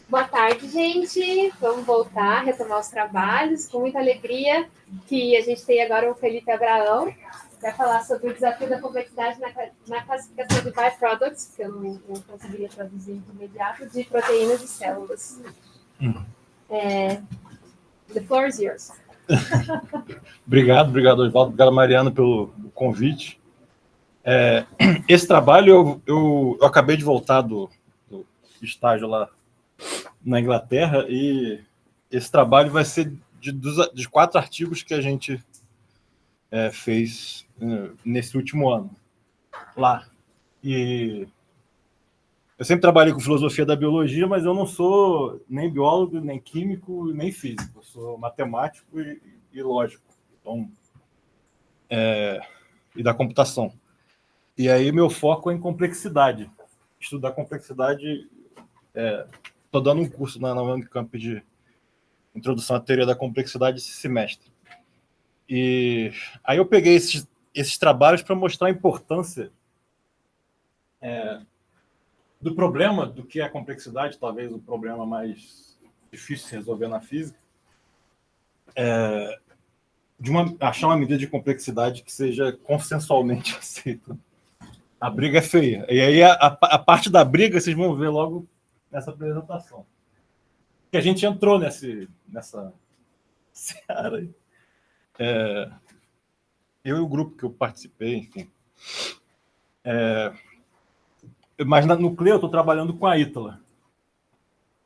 Boa tarde, gente. Vamos voltar, retomar os trabalhos. Com muita alegria que a gente tem agora o Felipe Abraão, que vai falar sobre o desafio da complexidade na classificação de byproducts, que eu não conseguiria traduzir de imediato, de proteínas e células. The floor is yours. Obrigado, Oswaldo. Obrigado, Mariana, pelo convite. Esse trabalho, eu acabei de voltar do estágio lá na Inglaterra, e esse trabalho vai ser de 4 artigos que a gente fez nesse último ano lá. E eu sempre trabalhei com filosofia da biologia, mas eu não sou nem biólogo, nem químico, nem físico. Eu sou matemático e lógico. Então, e da computação. E aí meu foco é em complexidade. Estudar complexidade. Estou dando um curso na Unicamp de Introdução à Teoria da Complexidade esse semestre. E aí eu peguei esses trabalhos para mostrar a importância do problema, do que é a complexidade, talvez o problema mais difícil de resolver na física, achar uma medida de complexidade que seja consensualmente aceita. A briga é feia. E aí a parte da briga vocês vão ver logo nessa apresentação. Que a gente entrou nessa seara aí. Eu e o grupo que eu participei, enfim. Mas no CLE eu estou trabalhando com a Ítala.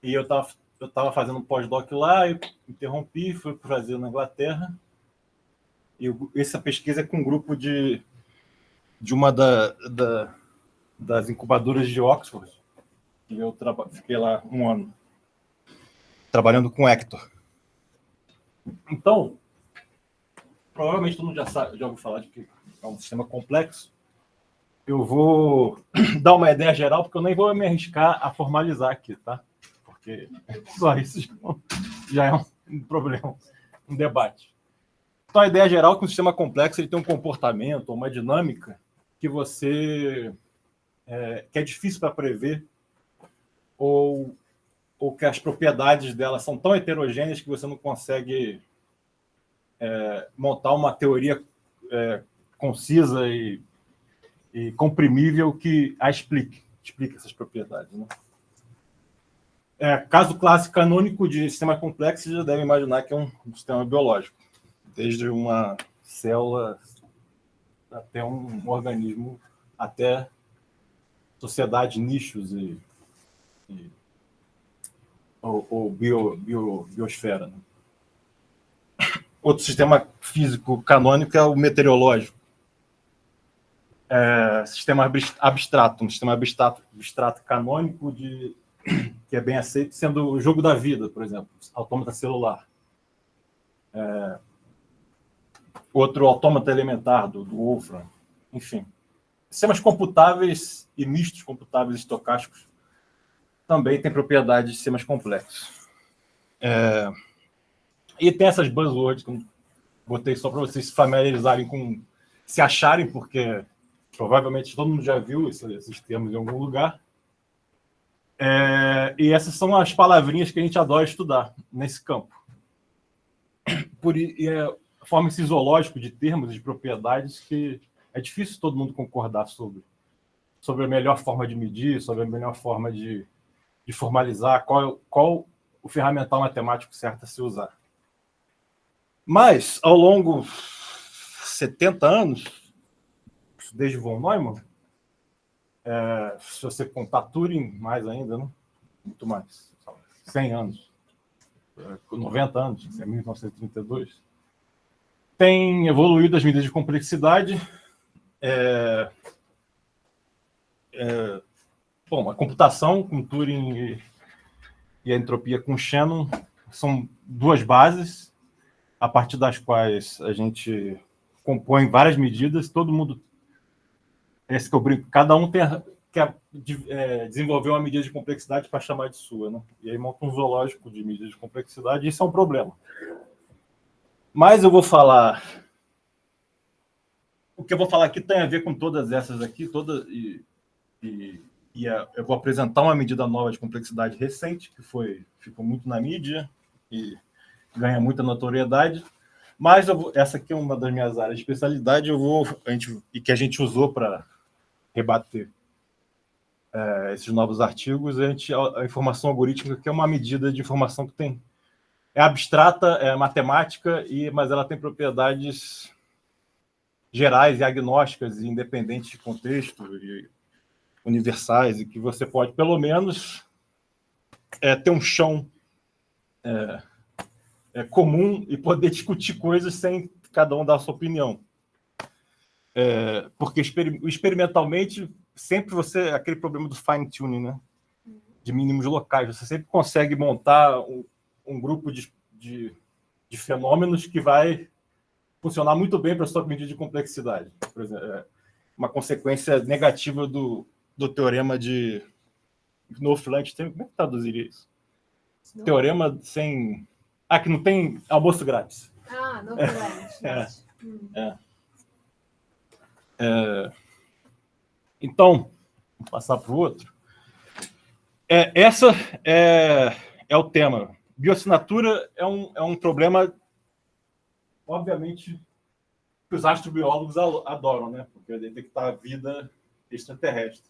E eu estava fazendo um pós-doc lá, eu interrompi, fui fazer na Inglaterra. E essa pesquisa é com um grupo de uma das incubadoras de Oxford. E eu fiquei lá um ano, trabalhando com Hector. Então, provavelmente todo mundo já ouviu falar de que é um sistema complexo. Eu vou dar uma ideia geral, porque eu nem vou me arriscar a formalizar aqui, tá? Porque só isso já é um problema, um debate. Então, a ideia geral é que um sistema complexo ele tem um comportamento, uma dinâmica que que é difícil para prever, ou que as propriedades dela são tão heterogêneas que você não consegue montar uma teoria concisa e comprimível que explique essas propriedades. Né? Caso clássico canônico de sistema complexo, você já deve imaginar que é um sistema biológico, desde uma célula até um organismo, até sociedades, nichos ou biosfera. Né? Outro sistema físico canônico é o meteorológico. Sistema abstrato, um sistema abstrato canônico que é bem aceito, sendo o jogo da vida, por exemplo, autômata celular. Outro autômata elementar do Wolfram, enfim. Sistemas computáveis e mistos computáveis estocásticos também têm propriedades de sistemas complexos. E tem essas buzzwords que eu botei só para vocês se familiarizarem com, se acharem, porque provavelmente todo mundo já viu esses termos em algum lugar. E essas são as palavrinhas que a gente adora estudar nesse campo. Forma esse zoológico de termos e de propriedades que é difícil todo mundo concordar sobre a melhor forma de medir, sobre a melhor forma de formalizar, qual o ferramental matemático certo a se usar. Mas, ao longo de 70 anos, desde von Neumann, se você contar Turing, mais ainda, né? Muito mais, 100 anos, 90 anos, 1932, tem evoluído as medidas de complexidade. Bom, a computação com Turing e a entropia com Shannon são 2 bases, a partir das quais a gente compõe várias medidas. Todo mundo, esse que eu brinco, cada um quer desenvolver uma medida de complexidade para chamar de sua, né? E aí monta um zoológico de medidas de complexidade, e isso é um problema. Mas eu vou falar... O que eu vou falar aqui tem a ver com todas essas aqui, e eu vou apresentar uma medida nova de complexidade recente, que ficou muito na mídia e ganha muita notoriedade, mas essa aqui é uma das minhas áreas de especialidade, e que a gente usou para rebater esses novos artigos, a informação algorítmica, que é uma medida de informação que é abstrata, é matemática, mas ela tem propriedades gerais e agnósticas, e independentes de contexto, e universais, e que você pode, pelo menos, ter um chão comum e poder discutir coisas sem cada um dar a sua opinião. Porque experimentalmente, sempre aquele problema do fine-tuning, né? De mínimos locais, você sempre consegue montar um grupo de fenômenos que vai funcionar muito bem para a sua medida de complexidade. Por exemplo, uma consequência negativa do teorema de Knopf-Lentz. Como é que traduziria isso? Teorema sem... que não tem almoço grátis. Knopf-Lentz. Então, vou passar para o outro. Essa é o tema. Bioassinatura é um problema, obviamente, que os astrobiólogos adoram, né? Porque detectar a vida extraterrestre.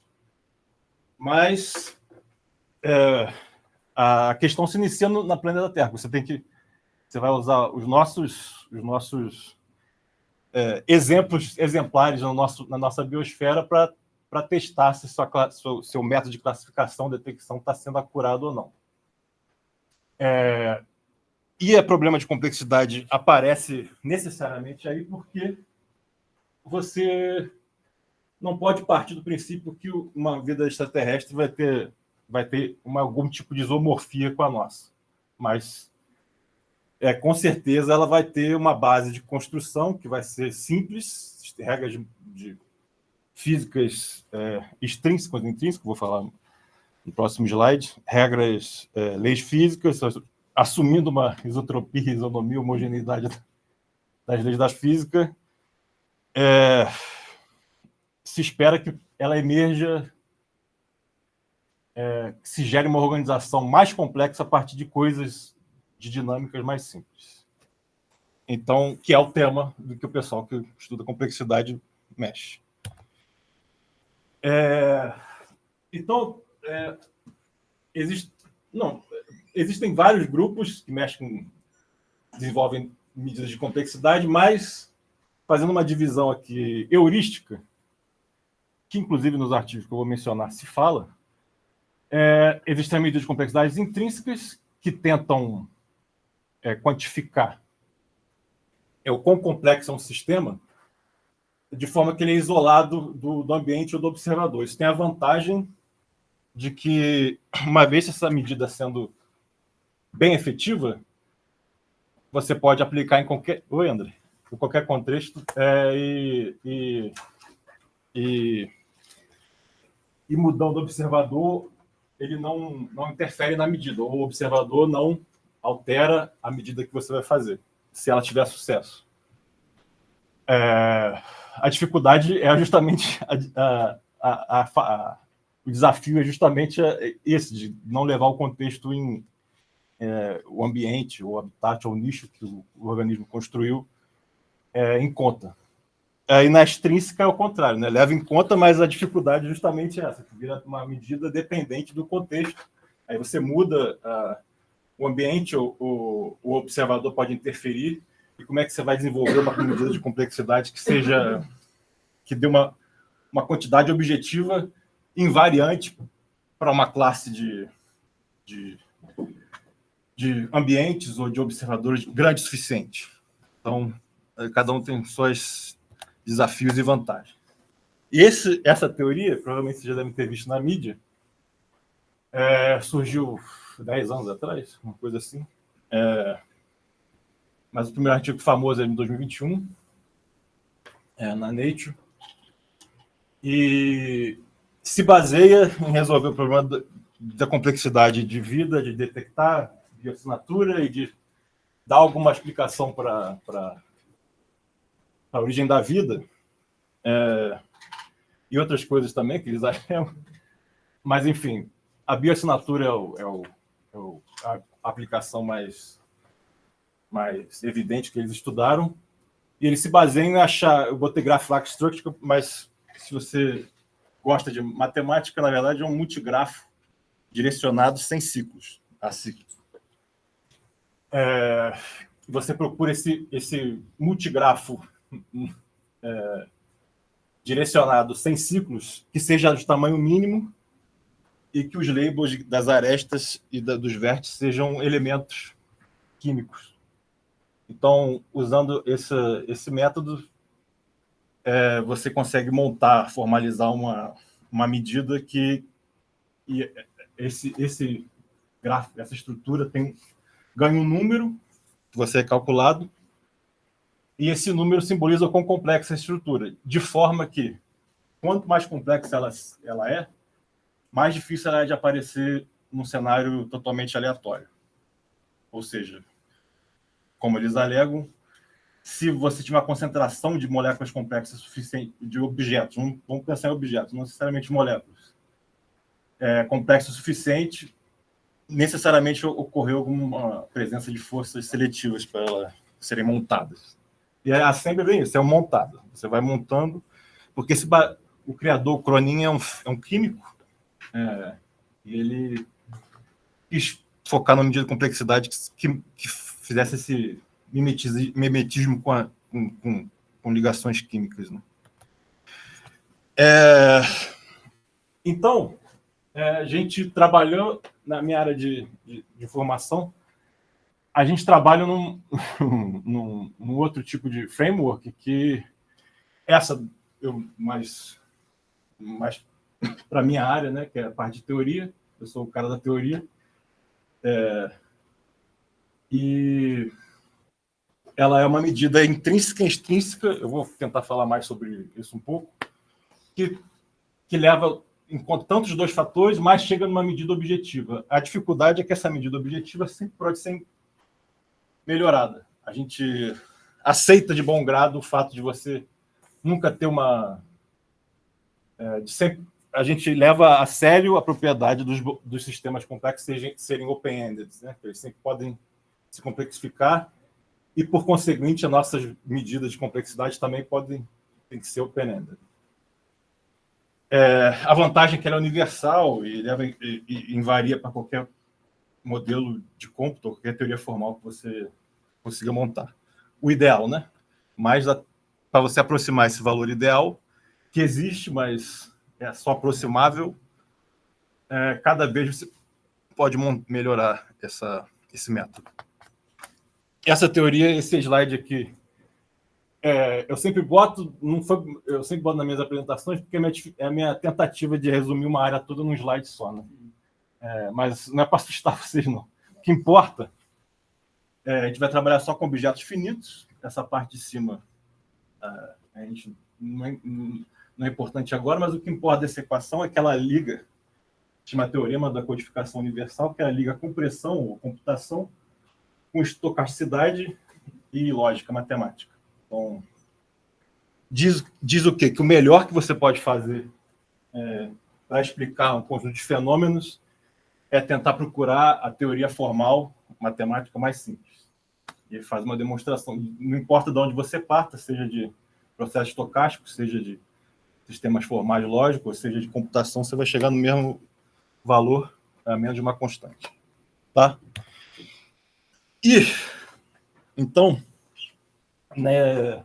Mas a questão se inicia na planeta Terra. Você vai usar os nossos exemplares na nossa biosfera para testar se seu método de classificação, detecção está sendo acurado ou não. E o problema de complexidade aparece necessariamente aí porque você não pode partir do princípio que uma vida extraterrestre vai ter algum tipo de isomorfia com a nossa. Mas, com certeza, ela vai ter uma base de construção que vai ser simples, regras de físicas extrínsecas, intrínsecas, vou falar no próximo slide, leis físicas, assumindo uma isotropia, isonomia, homogeneidade das leis da física. Se espera que ela emerja, que se gere uma organização mais complexa a partir de coisas, de dinâmicas mais simples. Então, que é o tema do que o pessoal que estuda complexidade mexe. Então, existem vários grupos que desenvolvem medidas de complexidade, mas fazendo uma divisão aqui heurística, que inclusive nos artigos que eu vou mencionar se fala, existem medidas de complexidades intrínsecas que tentam quantificar o quão complexo é um sistema, de forma que ele é isolado do ambiente ou do observador. Isso tem a vantagem de que, uma vez essa medida sendo bem efetiva, você pode aplicar em qualquer contexto e mudando o observador, ele não interfere na medida, ou o observador não altera a medida que você vai fazer, se ela tiver sucesso. A dificuldade é justamente o desafio é justamente esse, de não levar o contexto o ambiente, o habitat, ou o nicho que o organismo construiu em conta. E na extrínseca é o contrário, né? Leva em conta, mas a dificuldade é justamente essa, que vira uma medida dependente do contexto. Aí você muda o ambiente, o observador pode interferir, e como é que você vai desenvolver uma medida de complexidade que dê uma quantidade objetiva invariante para uma classe de ambientes ou de observadores grande o suficiente. Então, cada um tem seus desafios e vantagens. E essa teoria, provavelmente vocês já devem ter visto na mídia, surgiu 10 anos atrás, uma coisa assim. Mas o primeiro artigo famoso é em 2021, na Nature, e se baseia em resolver o problema da complexidade de vida, de detectar bioassinatura e de dar alguma explicação para a origem da vida, e outras coisas também que eles acham, Mas, enfim, a bioassinatura a aplicação mais evidente que eles estudaram. E eles se baseiam em achar... Eu botei Graph-like Structure, mas se você gosta de matemática, na verdade, é um multigrafo direcionado sem ciclos. Você procura esse multigrafo direcionado sem ciclos, que seja de tamanho mínimo e que os labels das arestas e dos vértices sejam elementos químicos. Então, usando esse método, você consegue montar, formalizar uma medida que esse gráfico, essa estrutura ganha um número que você é calculado, e esse número simboliza o quão complexa a estrutura, de forma que, quanto mais complexa ela é, mais difícil ela é de aparecer num cenário totalmente aleatório. Ou seja, como eles alegam, se você tiver uma concentração de moléculas complexas suficiente, de objetos, vamos pensar em objetos, não necessariamente moléculas, complexa o suficiente, necessariamente ocorreu alguma presença de forças seletivas para elas serem montadas. E a assembly é bem isso, é um montado. Você vai montando, porque o criador, o Cronin, é um químico, e ele quis focar na medida de complexidade que fizesse esse mimetismo com ligações químicas. Né? Então, a gente trabalhou, na minha área de formação, a gente trabalha num outro tipo de framework que mais para a minha área, né, que é a parte de teoria, eu sou o cara da teoria, e ela é uma medida intrínseca e extrínseca, eu vou tentar falar mais sobre isso um pouco, que leva em conta tanto os dois fatores, mas chega numa medida objetiva. A dificuldade é que essa medida objetiva sempre pode ser melhorada. A gente aceita de bom grado o fato de você nunca ter a gente leva a sério a propriedade dos sistemas complexos serem open-ended, né? Eles sempre podem se complexificar e, por conseguinte, as nossas medidas de complexidade também têm que ser open-ended. A vantagem é que ela é universal e invaria para qualquer modelo de cômputo, qualquer teoria formal que você consiga montar. O ideal, né? Mas para você aproximar esse valor ideal, que existe, mas é só aproximável, cada vez você pode melhorar esse método. Essa teoria, esse slide aqui, eu sempre boto nas minhas apresentações, porque é a minha tentativa de resumir uma área toda num slide só. Né? Mas não é para assustar vocês, não. O que importa, a gente vai trabalhar só com objetos finitos. Essa parte de cima a gente não é importante agora, mas o que importa dessa equação é que ela liga, chama teorema da codificação universal, que ela liga compressão ou computação com estocasticidade e lógica matemática. Então, diz o quê? Que o melhor que você pode fazer para explicar um conjunto de fenômenos é tentar procurar a teoria formal matemática mais simples. E faz uma demonstração. Não importa de onde você parta, seja de processo estocástico, seja de sistemas formais lógicos, seja de computação, você vai chegar no mesmo valor, a menos de uma constante. Tá? E, então, né,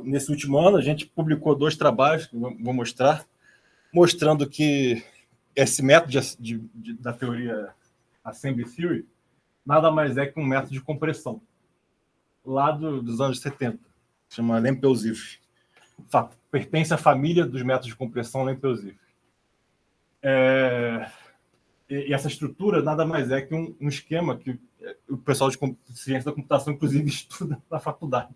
nesse último ano, a gente publicou 2 trabalhos, que vou mostrar, mostrando que esse método da teoria Assembly Theory nada mais é que um método de compressão, lá dos anos 70, chama Lempel-Zipf. Pertence à família dos métodos de compressão Lempel-Zipf. E essa estrutura nada mais é que um esquema que o pessoal de ciência da computação, inclusive, estuda na faculdade.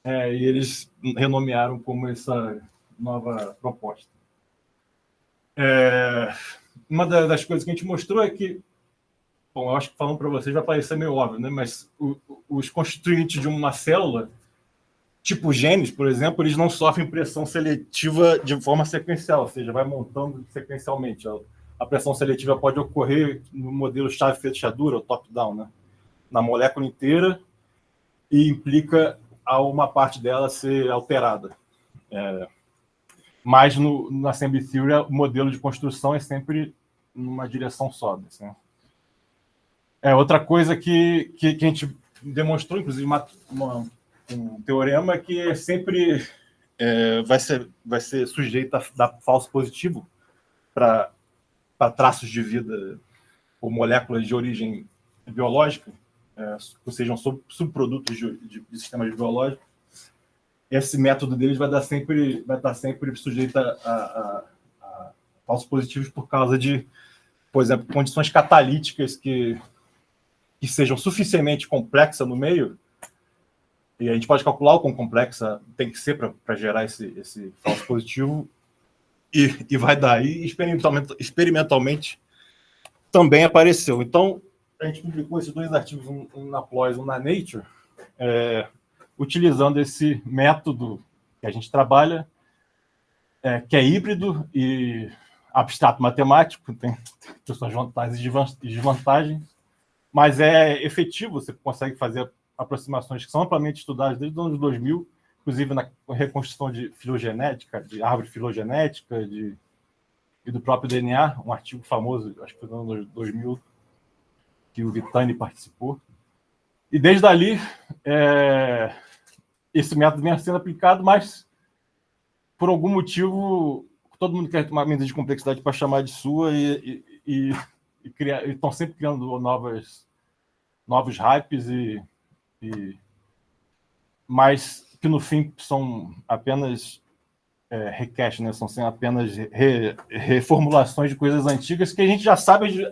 E eles renomearam como essa nova proposta. Uma das coisas que a gente mostrou é que, bom, eu acho que falando para vocês vai parecer meio óbvio, né? Mas os constituintes de uma célula tipo genes, por exemplo, eles não sofrem pressão seletiva de forma sequencial, ou seja, vai montando sequencialmente. A pressão seletiva pode ocorrer no modelo chave-fechadura, ou top-down, né? Na molécula inteira, e implica a uma parte dela ser alterada. Mas na Assembly Theory, o modelo de construção é sempre numa direção só. Assim. Outra coisa que a gente demonstrou, inclusive, um teorema que é sempre vai ser sujeito a dar falso positivo para traços de vida ou moléculas de origem biológica, ou sejam subprodutos de sistemas biológicos. Esse método deles vai estar sempre sujeito a falsos positivos por causa de, por exemplo, condições catalíticas que sejam suficientemente complexas no meio, e a gente pode calcular o quão complexa tem que ser para gerar esse falso positivo, e vai dar. E experimentalmente também apareceu. Então, a gente publicou esses 2 artigos, um na PLOS e um na Nature, utilizando esse método que a gente trabalha, que é híbrido e abstrato matemático, tem suas vantagens e desvantagens, mas é efetivo, você consegue fazer aproximações que são amplamente estudadas desde os anos 2000, inclusive na reconstrução de filogenética, de árvore filogenética e do próprio DNA, um artigo famoso, acho que foi no ano 2000, que o Vitani participou. E desde ali, esse método vem sendo aplicado, mas por algum motivo todo mundo quer tomar medida de complexidade para chamar de sua e estão sempre criando novos hypes, mas que no fim são apenas recache, né? São apenas reformulações de coisas antigas que a gente já sabe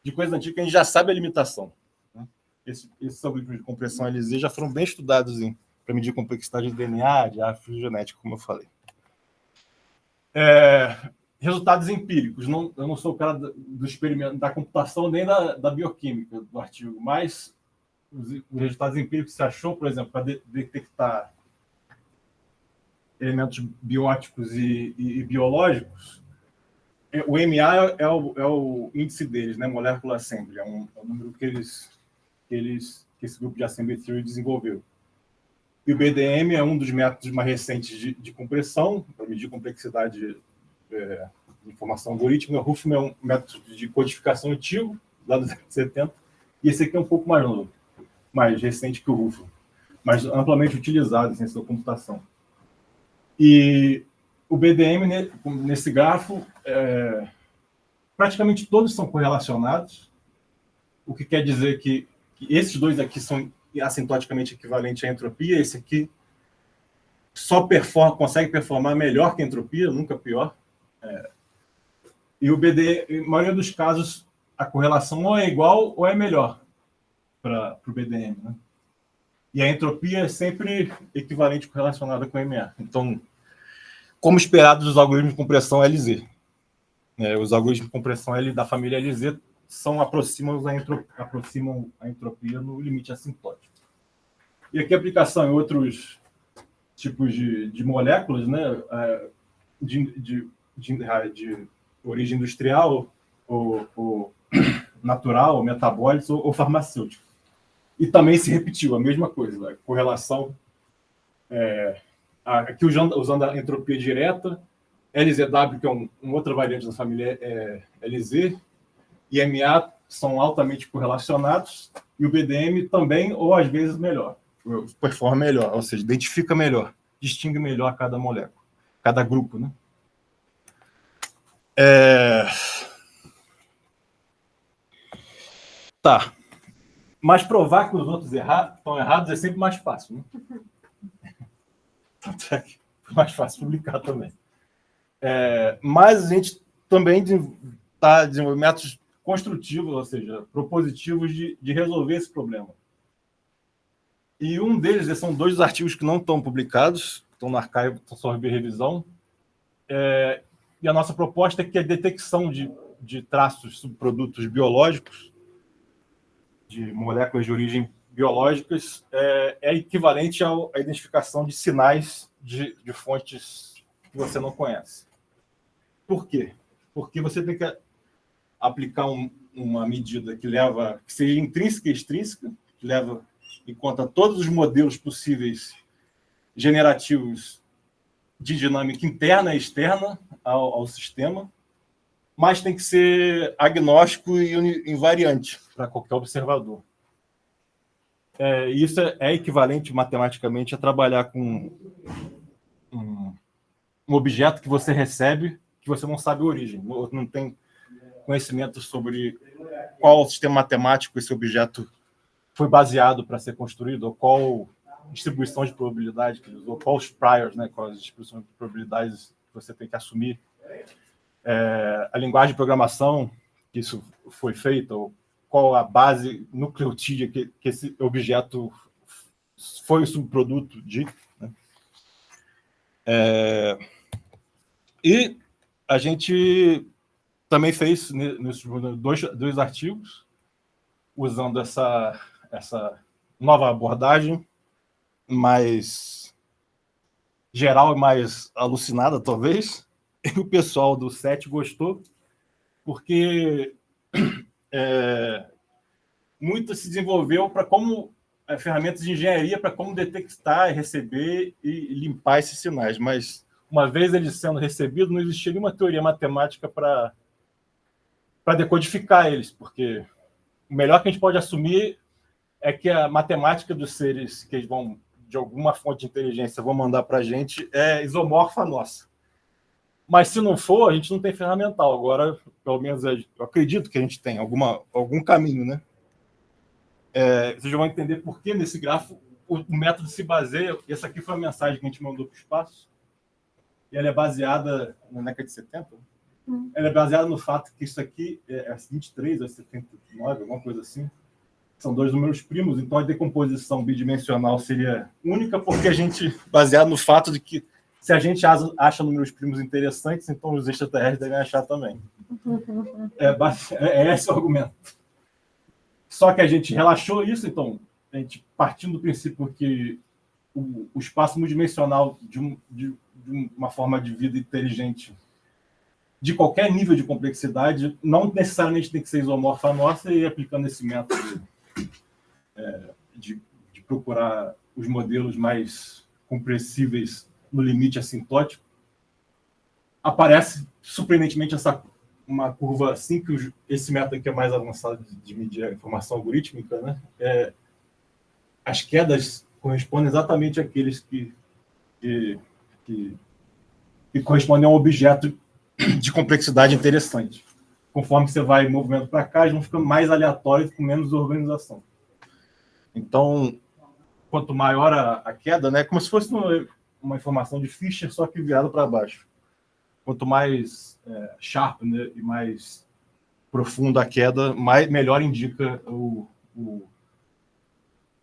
de coisas antigas que a gente já sabe a limitação. Né? Esses algoritmos de compressão LZ já foram bem estudados para medir complexidade de DNA, de árvore filogenética, como eu falei. Resultados empíricos. Eu não sou o cara do experimento, da computação nem da bioquímica do artigo, mas os resultados empíricos que se achou, por exemplo, para detectar elementos bióticos e biológicos, o MA é o índice deles, né? Molecular Assembly, é um número que esse grupo de Assembly Theory desenvolveu. E o BDM é um dos métodos mais recentes de compressão, para medir complexidade de informação algorítmica. O RUFM é um método de codificação antigo, lá dos anos 70, e esse aqui é um pouco mais novo, mais recente que o RUFM, mas amplamente utilizado em ciência da computação. E o BDM, nesse grafo, praticamente todos são correlacionados, o que quer dizer que esses dois aqui são assintoticamente equivalentes à entropia, esse aqui consegue performar melhor que a entropia, nunca pior. E o BD, na maioria dos casos, a correlação ou é igual ou é melhor para o BDM. Né? E a entropia é sempre equivalente correlacionada com o MA. Então, como esperado dos algoritmos de compressão LZ. Os algoritmos de compressão da família LZ aproximam a entropia no limite assintótico. E aqui a aplicação em outros tipos de moléculas, né? de origem industrial, ou natural, ou metabólicos, ou farmacêutico. E também se repetiu a mesma coisa, né? Correlação aqui usando a entropia direta, LZW, que é uma outra variante da família LZ, e MA são altamente correlacionados, e o BDM também, ou às vezes melhor, performa melhor, ou seja, identifica melhor, distingue melhor cada molécula, cada grupo, né? Tá. Mas provar que os outros estão errados é sempre mais fácil, né? É mais fácil publicar também. Mas a gente também está desenvolvendo métodos construtivos, ou seja, propositivos de resolver esse problema. E um deles, são 2 artigos que não estão publicados, estão no arquivo, estão só sob revisão. E a nossa proposta é que a detecção de traços, subprodutos biológicos, de moléculas de origem biológicas é equivalente à identificação de sinais de fontes que você não conhece. Por quê? Porque você tem que aplicar uma medida que seja intrínseca e extrínseca, que leva em conta todos os modelos possíveis generativos de dinâmica interna e externa ao sistema, mas tem que ser agnóstico e invariante para qualquer observador. Isso é equivalente matematicamente a trabalhar com um objeto que você recebe, que você não sabe a origem, não tem conhecimento sobre qual sistema matemático esse objeto foi baseado para ser construído, ou qual distribuição de probabilidade que ele usou, qual os priors, né, quais as distribuições de probabilidades que você tem que assumir, a linguagem de programação que isso foi feita, ou qual a base nucleotídea que esse objeto foi o subproduto de. Né? E a gente também fez nesses dois artigos, usando essa nova abordagem, mais geral e mais alucinada, talvez. E o pessoal do SET gostou, porque muito se desenvolveu para como ferramentas de engenharia para como detectar, receber e limpar esses sinais. Mas, uma vez eles sendo recebidos, não existia nenhuma teoria matemática para decodificar eles, porque o melhor que a gente pode assumir é que a matemática dos seres que eles vão, de alguma fonte de inteligência, vão mandar para a gente é isomorfa nossa. Mas, se não for, a gente não tem ferramental. Agora, pelo menos, eu acredito que a gente tem algum caminho, né? Vocês vão entender por que, nesse grafo, o método se baseia... Essa aqui foi a mensagem que a gente mandou para o espaço. E ela é baseada na década de 70. Ela é baseada no fato que isso aqui é 23 ou 79, alguma coisa assim. São dois números primos, então a decomposição bidimensional seria única, porque a gente, baseado no fato de que se a gente acha números primos interessantes, então os extraterrestres devem achar também. Esse o argumento. Só que a gente relaxou isso, então, a gente partindo do princípio que o espaço multidimensional de uma forma de vida inteligente, de qualquer nível de complexidade, não necessariamente tem que ser isomorfa nossa, e aplicando esse método de procurar os modelos mais compressíveis no limite assintótico, aparece surpreendentemente uma curva assim, que esse método aqui é mais avançado de medir a informação algorítmica, né? As quedas correspondem exatamente àqueles que correspondem a um objeto de complexidade interessante. Conforme você vai movimento para cá, eles vão ficando mais aleatórios, com menos organização. Então, quanto maior a queda, né, como se fosse uma informação de Fischer, só que virada para baixo. Quanto mais sharp, né, e mais profunda a queda, melhor indica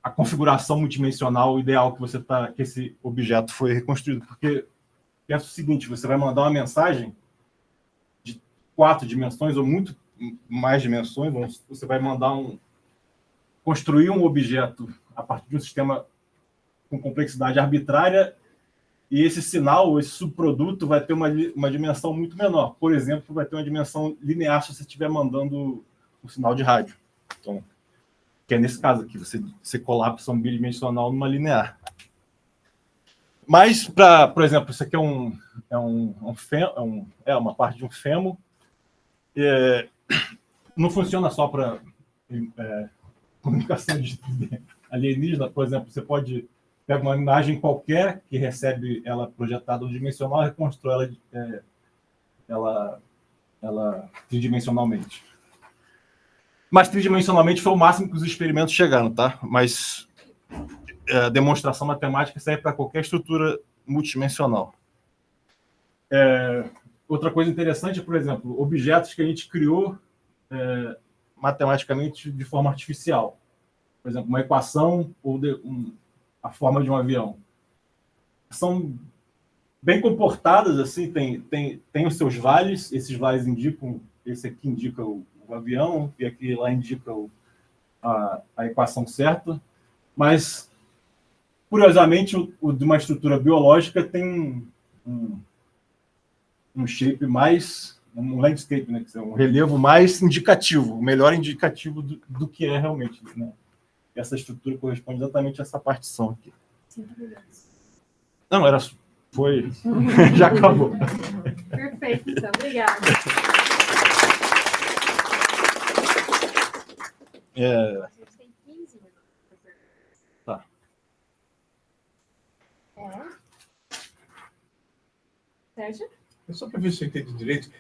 a configuração multidimensional ideal que esse objeto foi reconstruído. Porque pensa o seguinte: você vai mandar uma mensagem de 4 dimensões ou muito mais dimensões, você vai construir um objeto a partir de um sistema com complexidade arbitrária, e esse sinal, esse subproduto, vai ter uma dimensão muito menor. Por exemplo, vai ter uma dimensão linear se você estiver mandando um sinal de rádio. Então, que é nesse caso aqui, você colapsa um bidimensional numa linear. Mas, por exemplo, isso aqui é uma parte de um fêmur. Não funciona só para comunicação de alienígena. Por exemplo, você pode pegar uma imagem qualquer que recebe ela projetada dimensional e reconstrói ela tridimensionalmente. Mas tridimensionalmente foi o máximo que os experimentos chegaram, tá? Mas a demonstração matemática serve para qualquer estrutura multidimensional. Outra coisa interessante é, por exemplo, objetos que a gente criou matematicamente de forma artificial. Por exemplo, uma equação ou a forma de um avião. São bem comportadas, assim, tem os seus vales, esses vales indicam, esse aqui indica o avião, e aqui lá indica a equação certa. Mas, curiosamente, o de uma estrutura biológica tem um shape mais, um landscape, né, um relevo mais indicativo, o melhor indicativo do que é realmente, né? Essa estrutura corresponde exatamente a essa partição aqui. Não, foi, já acabou. Perfeito, então, obrigada. A gente tem 15 minutos. Tá. Sérgio? É só para ver se eu entendi direito.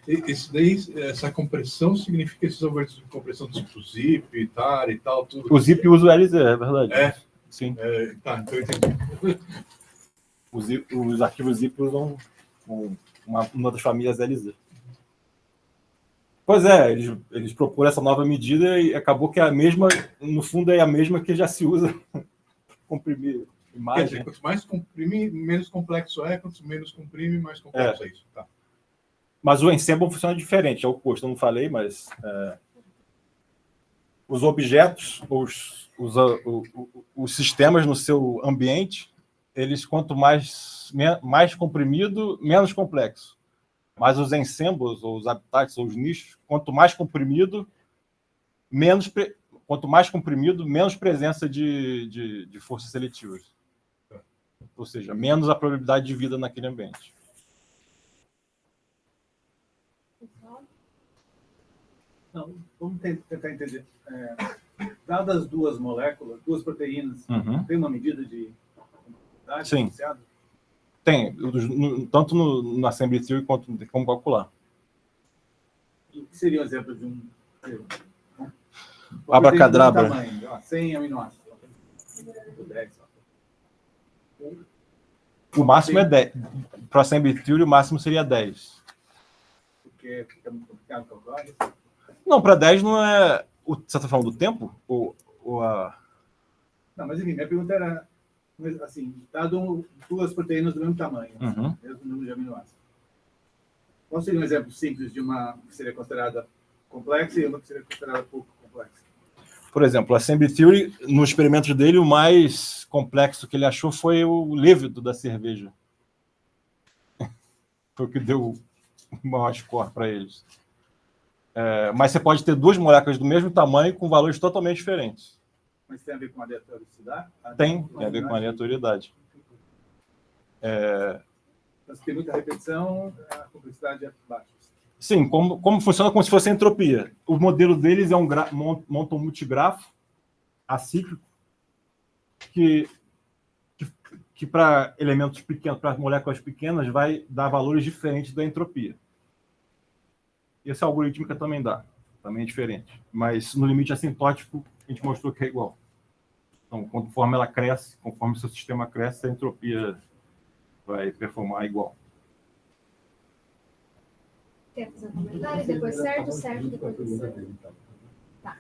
Essa compressão significa esses algoritmos de compressão tipo zip, tar e tal, tudo. O zip usa o LZ, é verdade. É? Sim. Tá, então eu entendi. Os arquivos zip usam uma das famílias LZ. Pois é, eles proporam essa nova medida e acabou que é a mesma, no fundo é a mesma que já se usa para comprimir imagem. Quer dizer, quanto mais comprime, menos complexo é, quanto menos comprime, mais complexo é isso. Tá. Mas o Ensemble funciona diferente, é o oposto, eu não falei, mas os objetos, os sistemas no seu ambiente, eles quanto mais comprimido, menos complexo. Mas os ensembles, ou os habitats, ou os nichos, quanto mais comprimido, menos presença de forças seletivas. Ou seja, menos a probabilidade de vida naquele ambiente. Não, vamos tentar entender. Dadas duas moléculas, duas proteínas, tem uma medida de complexidade associada? Tem, tanto na Assembly Theory quanto tem como calcular. E o que seria um exemplo de um... Abracadabra. 100 aminoácidos. 10. O máximo é 10. Para a Assembly Theory, o máximo seria 10. Porque fica muito complicado calcular isso? Não, para 10 não é... Você está falando do tempo? Não, mas enfim, minha pergunta era, assim, dado duas proteínas do mesmo tamanho, mesmo número de aminoácidos, qual seria um exemplo simples de uma que seria considerada complexa e uma que seria considerada pouco complexa? Por exemplo, a Assembly Theory, nos experimentos dele, o mais complexo que ele achou foi o lívido da cerveja. Foi o que deu o maior score para eles. Mas você pode ter duas moléculas do mesmo tamanho com valores totalmente diferentes. Mas tem a ver com a aleatoriedade? Tem a ver com a aleatoriedade. Então, se tem muita repetição, a complexidade é baixa. Sim, como funciona como se fosse a entropia. O modelo deles é monta um multigrafo acíclico que para elementos pequenos, para moléculas pequenas, vai dar valores diferentes da entropia. Esse algoritmo que também dá, também é diferente. Mas no limite assintótico, a gente mostrou que é igual. Então, conforme ela cresce, conforme o seu sistema cresce, a entropia vai performar igual. Quer fazer um comentário? Depois Sérgio, depois você. Tá.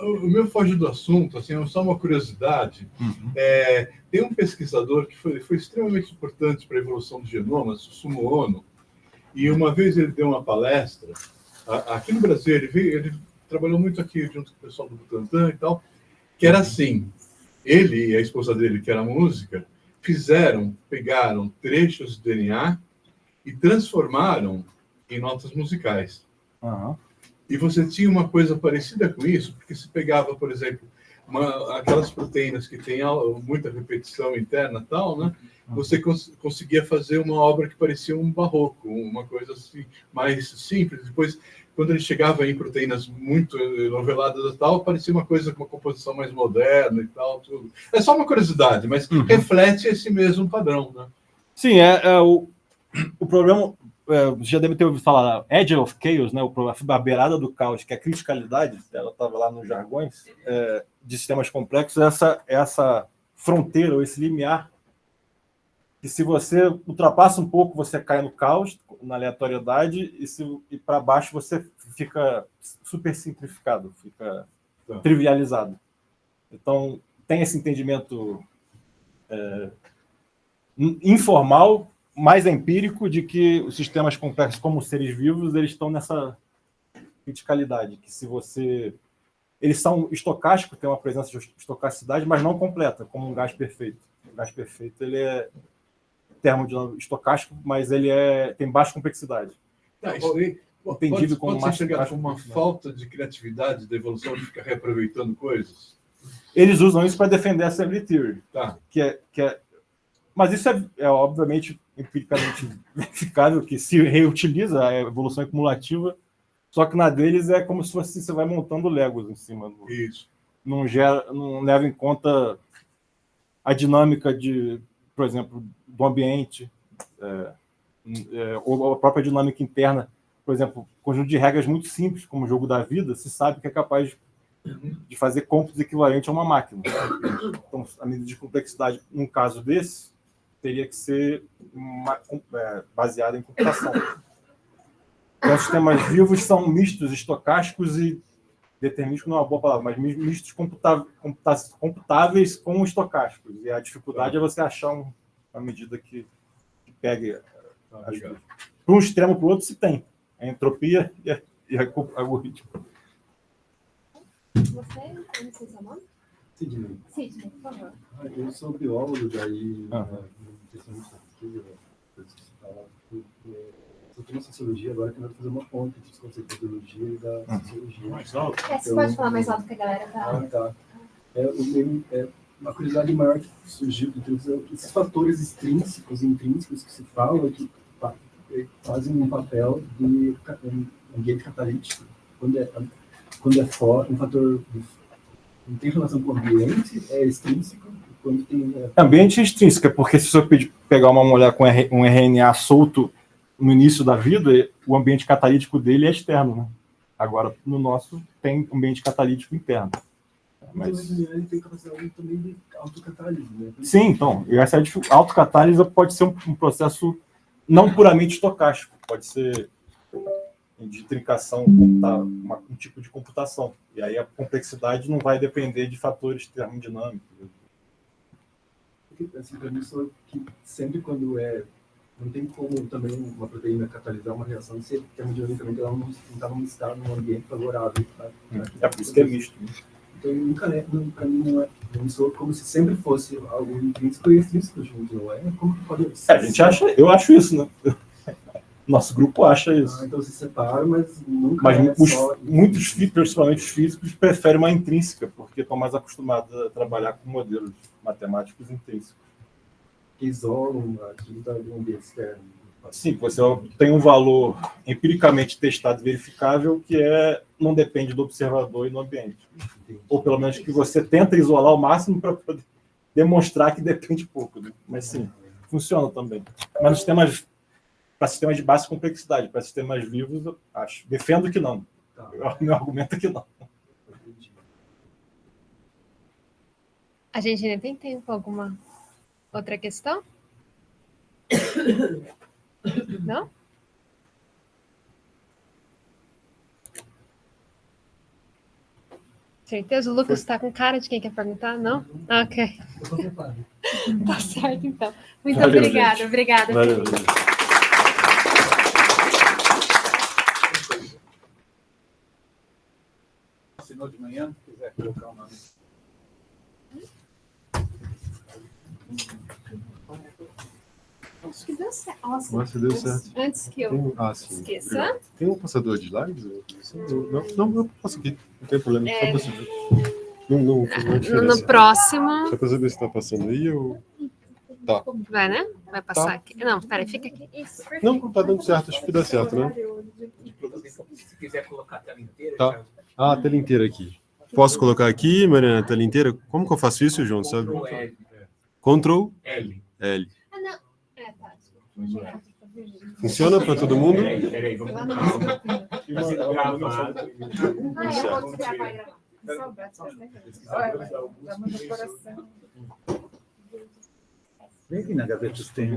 O meu foge do assunto, assim, é só uma curiosidade. Tem um pesquisador que foi extremamente importante para a evolução do genoma, Susumu Ono, e uma vez ele deu uma palestra aqui no Brasil, ele trabalhou muito aqui junto com o pessoal do Butantan e tal, que era assim, ele e a esposa dele, que era música, pegaram trechos de DNA e transformaram em notas musicais. E você tinha uma coisa parecida com isso, porque se pegava, por exemplo, aquelas proteínas que têm muita repetição interna e tal, né? Você conseguia fazer uma obra que parecia um barroco, uma coisa assim, mais simples. Depois, quando ele chegava em proteínas muito noveladas e tal, parecia uma coisa com uma composição mais moderna e tal, tudo. É só uma curiosidade, mas reflete esse mesmo padrão, né? Sim, o problema... Você já deve ter ouvido falar Edge of Chaos, né? A beirada do caos, que é a criticalidade, ela estava lá nos jargões, de sistemas complexos, essa fronteira, ou esse limiar, que se você ultrapassa um pouco, você cai no caos, na aleatoriedade, e para baixo você fica super simplificado, fica trivializado. Então, tem esse entendimento informal, mais empírico, de que os sistemas complexos, como seres vivos, eles estão nessa criticalidade, que se você eles são estocásticos, tem uma presença de estocasticidade, mas não completa, como um gás perfeito. O gás perfeito ele é termodinâmico estocástico, mas ele tem baixa complexidade. Isso aí Entendido como pode ser chegado como uma falta de criatividade da evolução de ficar reaproveitando coisas. Eles usam isso para defender a assembly theory. Tá. Mas isso é obviamente empiricamente verificável, que se reutiliza a evolução cumulativa, só que na deles é como se você vai montando Legos em cima. Isso. Não leva em conta a dinâmica por exemplo, do ambiente, ou a própria dinâmica interna. Por exemplo, conjunto de regras muito simples, como o jogo da vida, se sabe que é capaz de fazer cômputos equivalentes a uma máquina. Então, a medida de complexidade, num caso desse, teria que ser baseada em computação. Então, os sistemas vivos são mistos estocásticos e determinísticos não é uma boa palavra, mas mistos computáveis com estocásticos. E a dificuldade é você achar uma medida que pegue as duas. Para um extremo para o outro, se tem. A entropia e a algoritmo. Você? Eu não sei seu nome. Sidney. Sidney, por favor. Eu sou biólogo, daí questão de estatística, eu tenho sociologia, agora quero fazer uma ponte entre os conceitos da biologia e da sociologia. Mais alto? Você pode falar mais alto que a galera tá... Tá. Uma curiosidade maior que surgiu, esses fatores extrínsecos e intrínsecos que se fala, que fazem um papel de ambiente catalítico. Quando é fora, um fator não tem relação com o ambiente, é extrínseco. Quando tem, ambiente extrínseco, porque se você pegar uma mulher com um RNA solto no início da vida, o ambiente catalítico dele é externo, né? Agora, no nosso, tem ambiente catalítico interno. Mas ele tem capacidade também de autocatálise, né? Sim, então, essa autocatálise pode ser um processo não puramente estocástico, pode ser de trincação, um tipo de computação. E aí a complexidade não vai depender de fatores termodinâmicos. Assim, para mim, só que sempre quando não tem como também uma proteína catalisar uma reação se termodinamicamente ela não está num estado, num ambiente favorável. É por isso que é misto. Então, para mim, não é. Não sou como se sempre fosse algo intrínseco e extrínseco junto, não é? Como que pode ser? Eu acho isso, né? Nosso grupo acha isso. Então se separa, mas nunca muitos físicos, principalmente os físicos, preferem uma intrínseca, porque estão mais acostumados a trabalhar com modelos matemáticos intrínsecos. Que isolam aquilo do ambiente externo. Sim, você tem um valor empiricamente testado e verificável que não depende do observador e do ambiente. Entendi. Ou pelo menos que você tenta isolar ao máximo para poder demonstrar que depende pouco. Né? Mas sim, funciona também. Mas para sistemas de baixa complexidade, para sistemas vivos, eu acho. Defendo que não. Tá. Meu argumento é que não. A gente ainda tem tempo. Alguma outra questão? Não? Certeza? O Lucas está com cara de quem quer perguntar? Não? Ok. Tá certo, então. Muito obrigada. Gente. Obrigada. Valeu. Assinou de manhã, se quiser colocar o nome. Acho que deu certo. Nossa, deu certo. Antes que eu esqueça. Tem um passador de slides? Não, eu passo aqui. Não tem problema. Só para saber. No próximo. Só para saber se está passando aí ou... Tá. Vai, né? Vai passar aqui. Não, peraí, fica aqui. Isso. Não, tá dando certo. Acho que dá certo, né? Se quiser colocar a tela inteira. Tá. A tela inteira aqui. Posso colocar aqui, Mariana, a tela inteira? Como que eu faço isso, João? Sabe? Ctrl L. Ah, não. Tá. Funciona para todo mundo? Peraí, vamos gravar. Vem aqui na gaveta tem